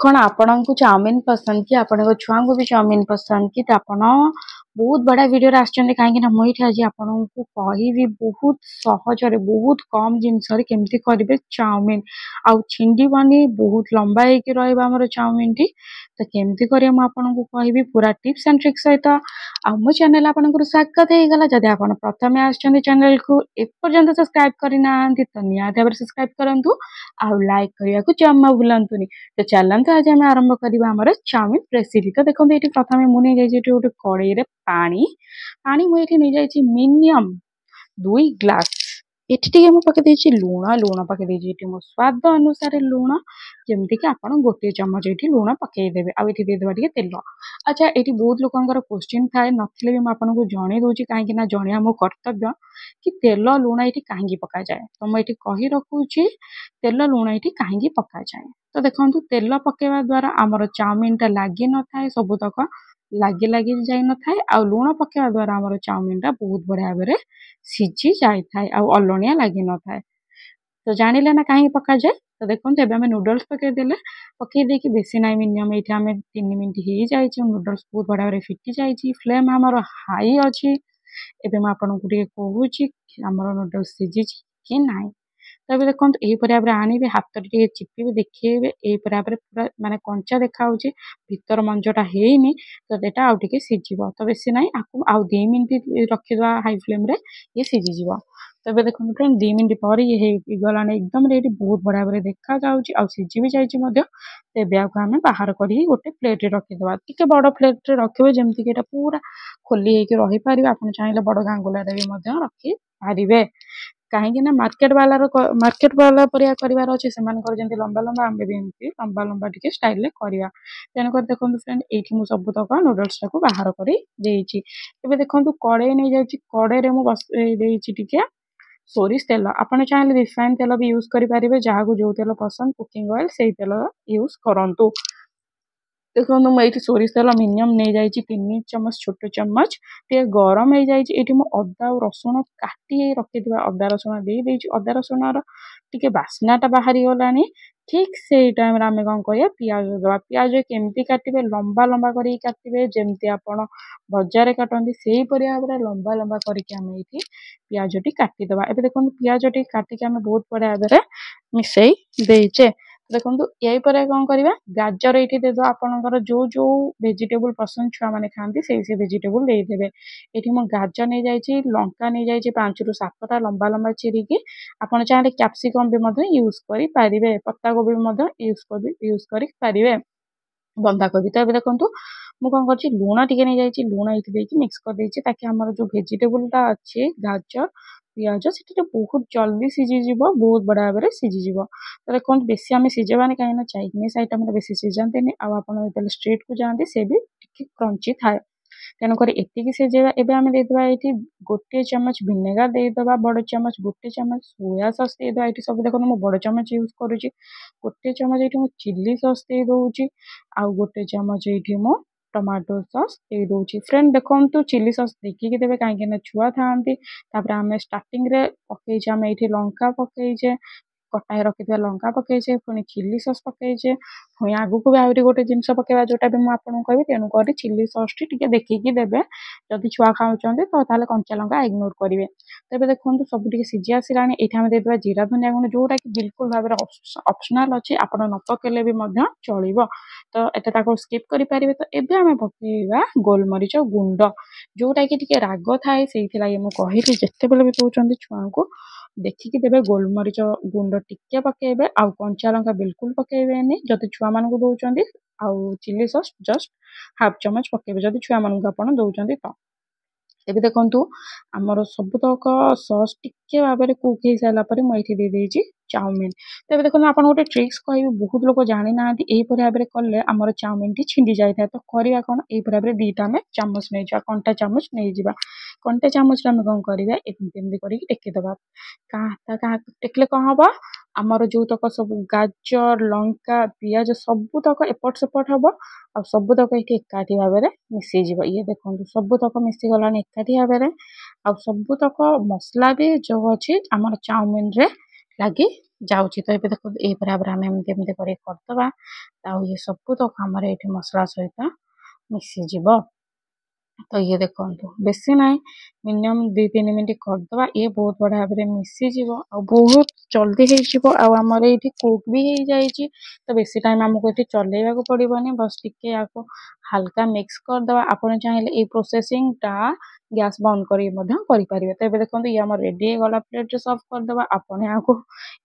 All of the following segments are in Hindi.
कौन आपण को चाउमीन पसंद कि आपण छुआ को भी चाउमीन पसंद कि आपण बहुत बड़ा वीडियो आसछन्ते कहीं मुझे आज आपन को कहि बहुत सहज बहुत कम जिनस केमती करेंगे चाउमीन आउ छिंडीबनी बहुत लंबा होकर रहा चाउमीन टी तो केमती करें मुझे कहि पूरा टिप्स एंड ट्रिक्स सहित मो चैनल आपन स्वागत होगा जदि आप प्रथम आसछन्ते चैनल को एपर्यंत सब्सक्राइब करना तो निहाती भाव सब्सक्राइब करूँ आउ लाइक करने को जमा भूलतुनि। तो चलते आज आम आरंभ करवा आमर चाउमीन रेसिपी। तो देखो ये प्रथम मुझे गोटे कड़े पानी पानी मुझे नहीं जाइए मिनिमम 2 ग्लास एटी पकई लुण लुण पकई मो स्वाद अनुसार लुण जमती कि आप गोटे चमच ये लुण पकईदेवे आईदेवा तेल। अच्छा ये बहुत लोकर क्वेश्चन थाए नथिले भी मुझे जन दूसरी कहीं जन मो कर्तव्य कि तेल लुण ये कहीं पक जाए तो मुझे कही रखुची तेल लुण ये कहीं पक जाए। तो देखो तेल पकेवा द्वारा आमर चाउमीन टा लगी न था सबुतक लगी लगी जाई न था आ लुण पकेवा द्वारा आमर चाउमीन टा बहुत बढ़िया भाव सीझी जाए था अलणिया लगी न था। तो जानिले ना कहीं पका जाए। तो देखो एवं नूडल्स पकईदे पकईदे बेसी ना मिनिमम ये 3 मिनट हो जाए नूडल्स बहुत बढ़िया भाव फिटी जाए फ्लेम आमर हाई अच्छी एवं आपको कहूँ आमर नूडल्स सीझी कि ना। तब देखो यहीपर भाव आने हाथ टे चिपे देखिए यहीपर भाव पूरा मानने कंचा देखा भीतर मंजटा है तो यहाँ आउ टे सीझ तो बेसी ना आपको आउ 2 मिनट रखीद हाई फ्लेम ये सीझीज। तब देखो फ्रेंड 2 मिनट पर ये गला एकदम रेडी बहुत बढ़िया भाव देखा जाऊँगी सीझी भी जाइए। तेज आम बाहर कर गोटे प्लेट रखीद टे बड़ प्लेट रखिए जमीक ये पूरा खोली रही पारे आप चाहिए बड़ गांगुला भी रखी पारे कहीं मार्केट वाला परिया करार अच्छे से लंबा लंबा आम भी एमती लंबा लंबा टी स्टाइल करवा तेणुक देखो फ्रेंड ये सबुतक नूडल्स टाक बाहर कर देखो कड़े नहीं जाए कड़े मुझे बस सोरिष तेल आपड़ चाहिए रिफाइन तेल भी यूज करेंगे जहाँ को जो तेल पसंद कुकिंग ऑयल से तेल यूज करूँ। देखो मुझे सोरिष तेल मिनिमम नहीं जाइए 3 चम्मच छोट चम्मच टे गरम हो जाए अदा और रसुण काटी रखी अदा रसुण दे अदा रसुण टे बास्नाटा बाहरी गलानी ठीक से टाइम आम कौन कर पियाज दवा पियाज केमती काटे लंबा लंबा कर काटे जमती आप बजार काटती से भाव लंबा लंबा करके आम ये पियाज टी काटिदेवा। एवं देखो पियाज टी काटिक आम बहुत बढ़िया भाव मिसई देचे। देखो यही पर कौन करवा गाजर ये देद आपंकर जो जो वेजिटेबल पसंद छुआ मैंने खाती से वेजिटेबल देदेवे। ये मो गाजर नहीं जाइए लंका नहीं जाइए 5 ରୁ 7टा लंबा लंबा चिरिकी आपड़ चाहिए कैप्सिकम भी यूज करें पत्ता कोबी भी यूज करें बंधा कोबी। तो ये देखो मुझे कौन कर लुण टे नहीं जाइए लुण ये मिक्स कर ताकि आम जो वेजिटेबलटा अच्छे गाजर पियाज से बहुत जल्दी सीझीज बहुत बढ़िया भाव सीझीज। तो देखो बेसी आम सीझेबानी कहीं चाइनीज आइटम बेसी सीझाते आप स्ट्रीट को जाती से भी क्रंची थाए तेणुक एति सीझेबा। एवं आम देदेबा ये गोटे चमच विनेगार देदेबा बड़ चमच गोटे चमच सोया सस देदेबा ये सब देखो मुझे बड़ चमच यूज करुँची गोटे चमच ये चिली सस दे दूची आउ गोटे चमच ये मो टमाटो सस दे दूची। फ्रेंड देखो चिली सस देखिकी देवे कहीं छुआ था आम स्टार्टिंग पकईचे आम ये लंका पकईचे कटा रखी लंका पकईचे पुणी चिली सस पकईचे पुणी आगू भी आहरी गोटे जिन पकेवा जोटा भी मुझे कहि तेणुक चिली सस टी देखिकी देवे जदि छुआ खाऊँ तो कंचा लंका इग्नोर करेंगे। तेज देखो सब सीझी आसला ये आम देदेबा जीरा धनिया गुंड जोटा कि बिल्कुल भाव ऑप्शनल अच्छे आप न पकेले भी चलो तो एत स्किप करेंगे। तो एबे आम पकेवा गोलमरीच गुंड जोटा कि राग थाए से कहली जिते भी कहते छुआ को देखिकी देवे गोलमरीच गुंड टिके पकेबे आउ कंचा लंका बिल्कुल पकेबेनी जदि छुआ मानक दौरान आउ चिली सस जस्ट हाफ चमच पकेबे जदि छुआ मानक आपण दौरान तो। तेज देखो आमर सबुतक सस टिके भाव में कुक हो सारापर मुझे दे चाउमीन। तेज देखो आप गोटे ट्रिक्स कह बहुत लोग जानी ना यहीपर भाव में कले आमर चाउमीन टी छिंडी जाए तो करवा कौन यहीपर भाव में 2टा आम चामच नहीं जा कंटा चामच नहीं जा कंटा चामच आम कौन करवा एमती कर टेकीदबा टेकले कौन हम आमर जो तक सब गाजर लंका पियाज सबुतक एपट सेपट हम आ सबुतक ये एकाठी भाव में मिसईज ये देखो सबुतक मिसीगला एकाठी भाव में आ सबुतक मसला भी जो अच्छी आम चाउमीन रे लगी जाऊँगी। तो ये देखो यही भाव में आम एमती करदे ये सब तो आमर ये मसला सहित मिसीज। तो ये देखो बेसी ना मिनिमम 2-3 मिनट करदे ये बहुत बड़ा भाव में मिसीज बहुत जल्दी होमर ये कुक भी हो जाए। तो बेसी टाइम आमको ये चलेगा पड़ोनी बस टिके आपको हल्का मिक्स करदे आप चाहिए ये प्रोसेसिंग टा गैस बंद करें। तो ये देखो ये आम रेडी गला प्लेट सर्व करदे आपने आपको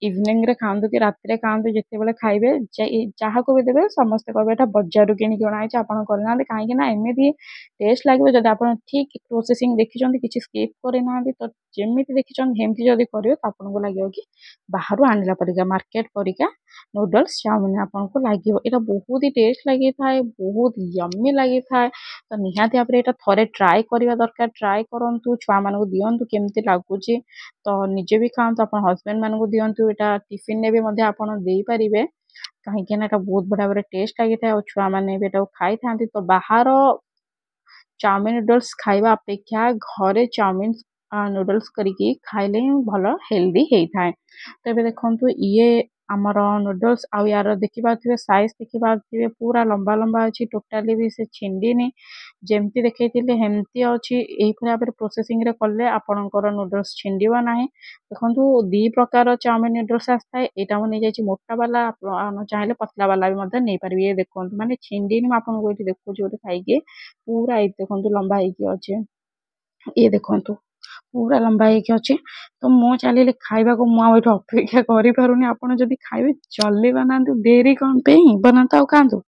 इवनिंग रे खातु कि रात खातु जिते बड़े खाइबे जहाँ को भी देवे समस्ते कहे बजार किणी अणाई आप करना कहीं एमती टेस्ट लगे जब आप ठीक प्रोसेसिंग देखी किसी स्किप करना तो जमी देखी हेमती जब करेंगे तो आपको लगे कि बाहर आनला परिका मार्केट परिका नूडल्स चाउमिन आपको लगे यहाँ बहुत ही टेस्ट लगी था बहुत यम्मी लगी था। तो निहाती भाव में थोड़े ट्राए करवा दरकार ट्राए करूँ छुआ मान दिंतु केमती लगुच तो निजे भी खातु आप हजबैंड मान दिंतु यहाँ टिफिन ने भी आपरे कहीं बहुत बड़ा भाव टेस्ट लगी था और छुआ मैंने भी खाई था। तो बाहर चाउमिन नूडल्स खाइबा अपेक्षा घरे चाउमिन नूडल्स करके खाइले भल हेल्दी होता है। तो ये देखो ये आमर नूडल्स आ यार देखिए साइज देखिए पूरा लंबा लंबा अच्छी टोटाली भी से छिंडीनी जमती देखी हेमती अच्छी यही भाव में प्रोसेसिंग रे कले आपणकर नूडल्स छिंडब ना। देखो 2 प्रकार चाउमिन नूडल्स आसता है यहाँ मुझे नहीं मोटा वाला आप चाहिए पतला वाला भी नहीं पारे। ये देखो माने छिंडीनी आपको ये देखो गोटे खाई पूरा ये देखो लंबा होके ये देखो पूरा लंबा होके अच्छे। तो मु चलिए खाइबा को मुझे अपेक्षा करें आपड़ जदि खाइबे जल्दी बनातु डेरी कौन पे बनाता खातु।